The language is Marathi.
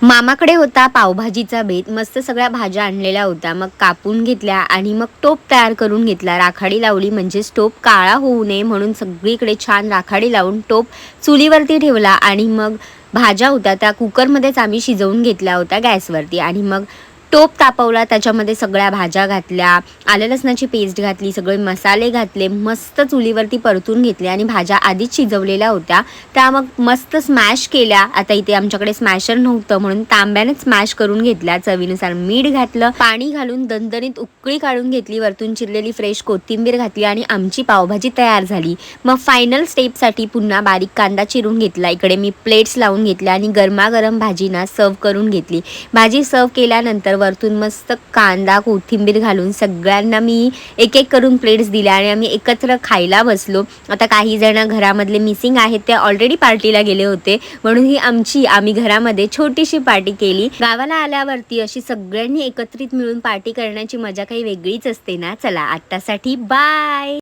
मामाकडे होता पावभाजीचा बेत. मस्त सगळ्या भाज्या आणलेल्या होत्या. मग कापून घेतल्या आणि मग टोप तयार करून घेतला. राखाडी लावली म्हणजे टोप काळा होऊ नये म्हणून सगळीकडे छान राखाडी लावून टोप चुलीवरती ठेवला. आणि मग भाज्या होत्या त्या कुकरमध्येच आम्ही शिजवून घेतल्या होत्या गॅसवरती. आणि मग टोप तापवला, त्याच्यामध्ये सगळ्या भाज्या घातल्या, आलं लसणाची पेस्ट घातली, सगळे मसाले घातले, मस्त चुलीवरती परतून घेतले. आणि भाज्या आधीच शिजवलेल्या होत्या त्या मग मस्त स्मॅश केल्या. आता इथे आमच्याकडे स्मॅशर नव्हतं म्हणून तांब्यानेच स्मॅश करून घेतल्या. चवीनुसार मीठ घातलं, पाणी घालून दणदणीत उकळी काढून घेतली, वरतून चिरलेली फ्रेश कोथिंबीर घातली आणि आमची पावभाजी तयार झाली. मग फायनल स्टेपसाठी पुन्हा बारीक कांदा चिरून घेतला. इकडे मी प्लेट्स लावून घेतल्या आणि गरमागरम भाजीना सर्व करून घेतली. भाजी सर्व केल्यानंतर वरतून मस्त कांदा कोथिंबीर घालून सगळ्यांना मी एक एक करून प्लेट्स दिल्या आणि आम्ही एकत्र खायला बसलो. आता काही जण घरामधले मिसिंग आहेत, ते ऑलरेडी पार्टीला गेले होते म्हणून ही आम्ही घरामध्ये छोटीशी पार्टी केली. गावाला आल्यावरती अशी सगळ्यांनी एकत्रित मिळून पार्टी करण्याची मजा काही वेगळीच असते ना. चला आत्तासाठी बाय.